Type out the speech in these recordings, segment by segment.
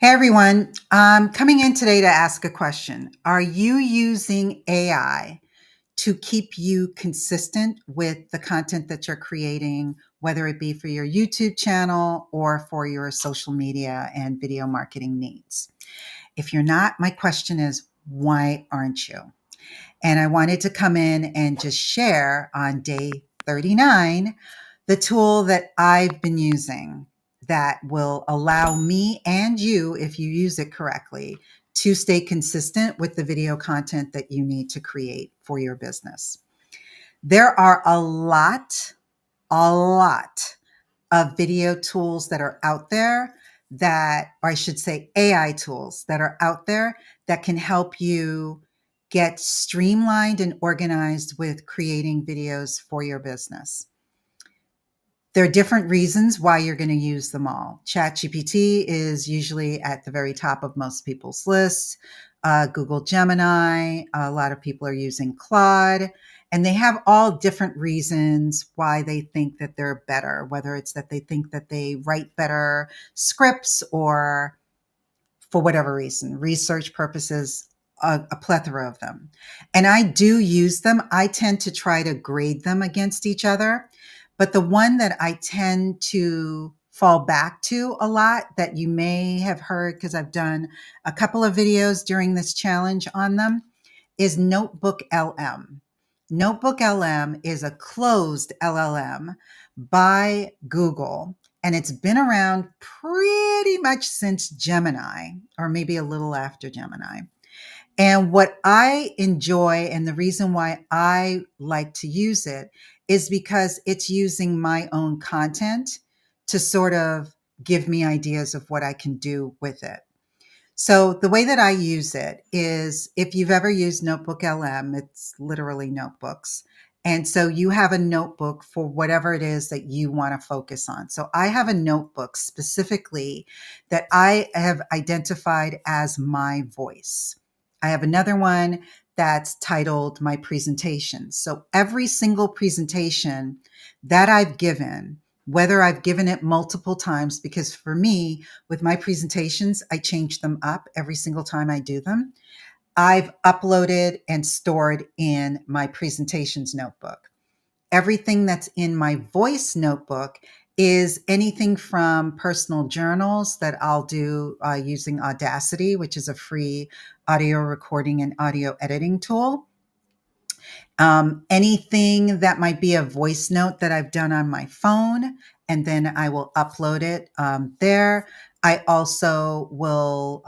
Hey everyone, I'm coming in today to ask a question. Are you using AI to keep you consistent with the content that you're creating, whether it be for your YouTube channel or for your social media and video marketing needs? If you're not, my question is, why aren't you? And I wanted to come in and just share on day 39 the tool that I've been using that will allow me and you, if you use it correctly, to stay consistent with the video content that you need to create for your business. There are a lot of video tools that are out there that, or I should say, AI tools that are out there that can help you get streamlined and organized with creating videos for your business. There are different reasons why you're going to use them all. ChatGPT is usually at the very top of most people's lists. Google Gemini, a lot of people are using Claude, and they have all different reasons why they think that they're better, whether it's that they think that they write better scripts or for whatever reason, research purposes, a plethora of them. And I do use them. I tend to try to grade them against each other. But the one that I tend to fall back to a lot that you may have heard because I've done a couple of videos during this challenge on them is Notebook LM. Notebook LM is a closed LLM by Google, and it's been around pretty much since Gemini, or maybe a little after Gemini. And what I enjoy, and the reason why I like to use it, is because it's using my own content to sort of give me ideas of what I can do with it. So the way that I use it is, if you've ever used Notebook LM, it's literally notebooks. And so you have a notebook for whatever it is that you want to focus on. So I have a notebook specifically that I have identified as my voice. I have another one that's titled my presentation. So every single presentation that I've given, whether I've given it multiple times, because for me, with my presentations, I change them up every single time I do them. I've uploaded and stored in my presentations notebook. Everything that's in my voice notebook is anything from personal journals that I'll do using Audacity, which is a free audio recording and audio editing tool. Anything that might be a voice note that I've done on my phone, and then I will upload it there. I also will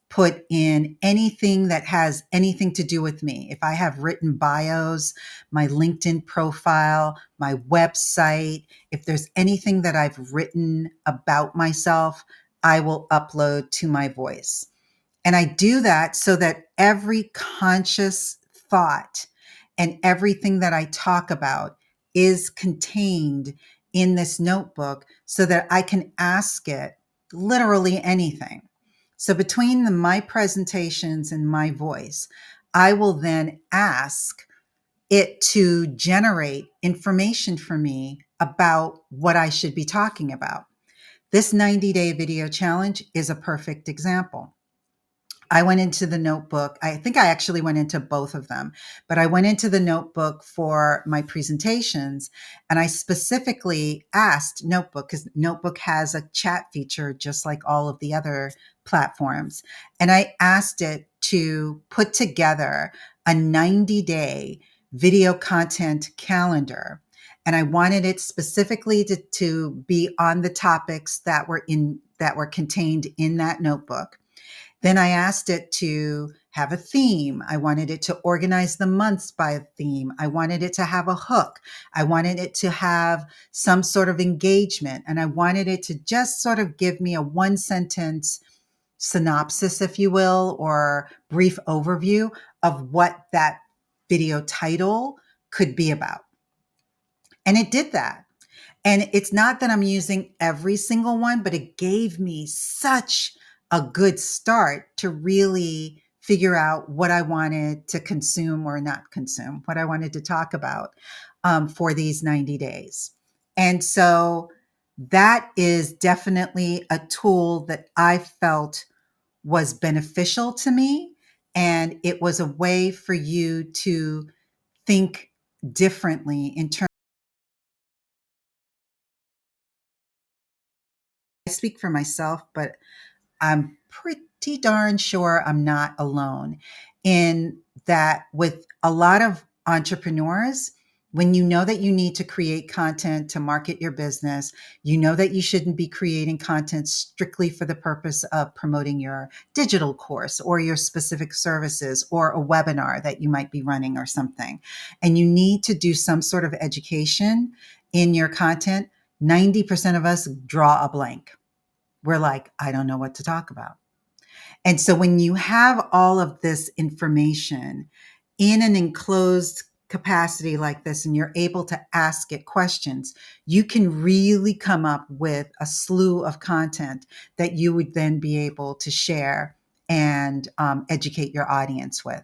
put in anything that has anything to do with me. If I have written bios, my LinkedIn profile, my website, if there's anything that I've written about myself, I will upload to my voice. And I do that so that every conscious thought and everything that I talk about is contained in this notebook so that I can ask it literally anything. So between my presentations and my voice, I will then ask it to generate information for me about what I should be talking about. This 90-day video challenge is a perfect example. I went into the notebook. I think I actually went into both of them, but I went into the notebook for my presentations, and I specifically asked Notebook, because Notebook has a chat feature just like all of the other platforms. And I asked it to put together a 90-day video content calendar. And I wanted it specifically to be on the topics that were contained in that notebook. Then I asked it to have a theme. I wanted it to organize the months by a theme. I wanted it to have a hook. I wanted it to have some sort of engagement. And I wanted it to just sort of give me a one sentence synopsis, if you will, or brief overview of what that video title could be about. And it did that. And it's not that I'm using every single one, but it gave me such a good start to really figure out what I wanted to consume or not consume, what I wanted to talk about for these 90 days. And so that is definitely a tool that I felt was beneficial to me. And it was a way for you to think differently in terms. I speak for myself, but I'm pretty darn sure I'm not alone in that. With a lot of entrepreneurs, when you know that you need to create content to market your business, you know that you shouldn't be creating content strictly for the purpose of promoting your digital course or your specific services or a webinar that you might be running or something. And you need to do some sort of education in your content. 90% of us draw a blank. We're like, I don't know what to talk about. And so when you have all of this information in an enclosed capacity like this, and you're able to ask it questions, you can really come up with a slew of content that you would then be able to share and educate your audience with.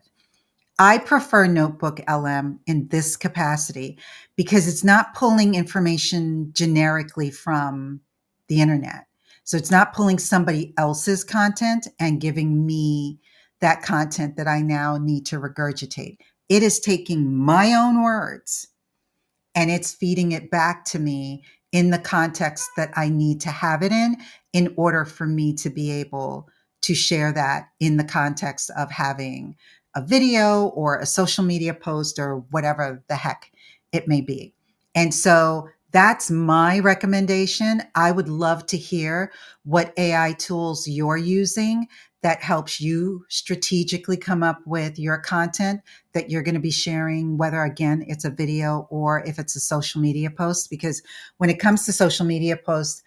I prefer Notebook LM in this capacity because it's not pulling information generically from the internet. So it's not pulling somebody else's content and giving me that content that I now need to regurgitate. It is taking my own words and it's feeding it back to me in the context that I need to have it in order for me to be able to share that in the context of having a video or a social media post or whatever the heck it may be. And so that's my recommendation. I would love to hear what AI tools you're using that helps you strategically come up with your content that you're going to be sharing, whether again it's a video or if it's a social media post. Because when it comes to social media posts,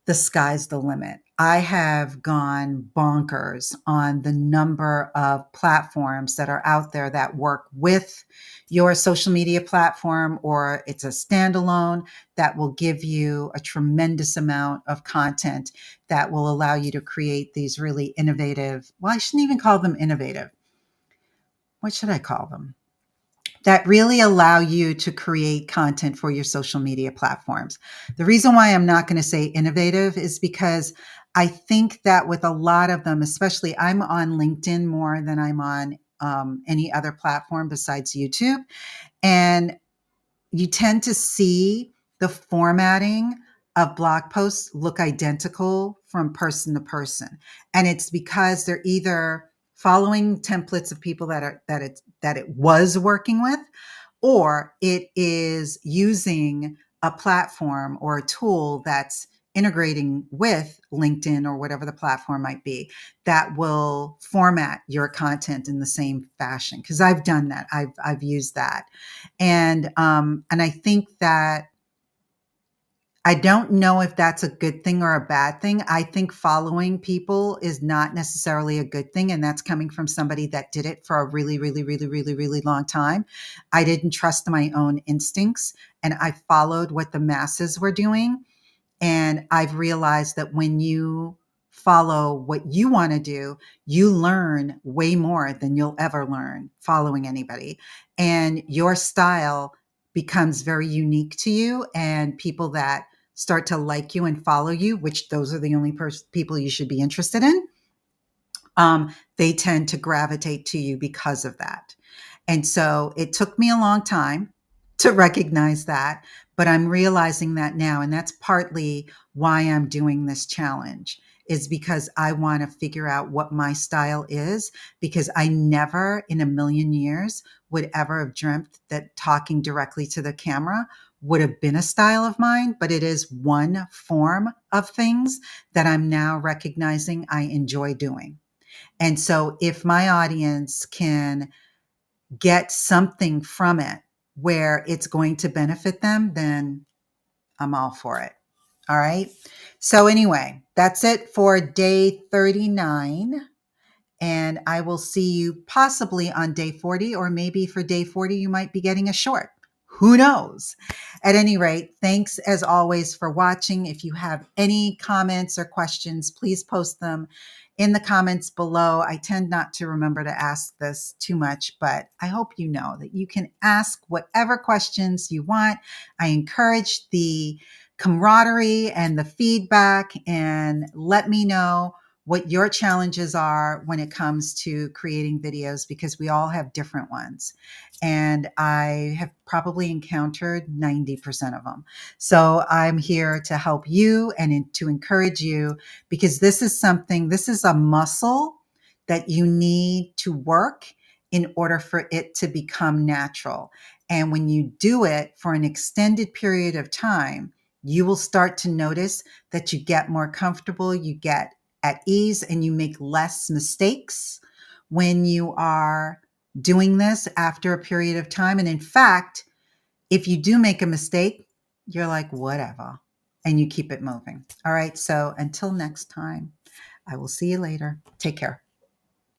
the sky's the limit. I have gone bonkers on the number of platforms that are out there that work with your social media platform, or it's a standalone that will give you a tremendous amount of content that will allow you to create these really innovative, well, I shouldn't even call them innovative. What should I call them? That really allow you to create content for your social media platforms. The reason why I'm not going to say innovative is because I think that with a lot of them, especially I'm on LinkedIn more than I'm on any other platform besides YouTube. And you tend to see the formatting of blog posts look identical from person to person, and it's because they're either following templates of people that it was working with, or it is using a platform or a tool that's integrating with LinkedIn or whatever the platform might be that will format your content in the same fashion. Because I've done that. I've used that, and I think that I don't know if that's a good thing or a bad thing. I think following people is not necessarily a good thing. And that's coming from somebody that did it for a really, really, really, really, really long time. I didn't trust my own instincts and I followed what the masses were doing. And I've realized that when you follow what you want to do, you learn way more than you'll ever learn following anybody. And your style becomes very unique to you. And people that start to like you and follow you, which those are the only people you should be interested in, they tend to gravitate to you because of that. And so it took me a long time to recognize that, but I'm realizing that now. And that's partly why I'm doing this challenge, is because I want to figure out what my style is, because I never in a million years would ever have dreamt that talking directly to the camera would have been a style of mine, but it is one form of things that I'm now recognizing I enjoy doing. And so if my audience can get something from it where it's going to benefit them, then I'm all for it. All right. So, anyway, that's it for day 39. And I will see you possibly on day 40, or maybe for day 40, you might be getting a short. Who knows? At any rate, thanks as always for watching. If you have any comments or questions, please post them in the comments below. I tend not to remember to ask this too much, but I hope you know that you can ask whatever questions you want. I encourage the camaraderie and the feedback, and let me know what your challenges are when it comes to creating videos, because we all have different ones. And I have probably encountered 90% of them. So I'm here to help you and to encourage you, because this is a muscle that you need to work in order for it to become natural. And when you do it for an extended period of time, you will start to notice that you get more comfortable, you get at ease, and you make less mistakes when you are doing this after a period of time. And in fact, if you do make a mistake, you're like, whatever, and you keep it moving. All right. So until next time, I will see you later. Take care.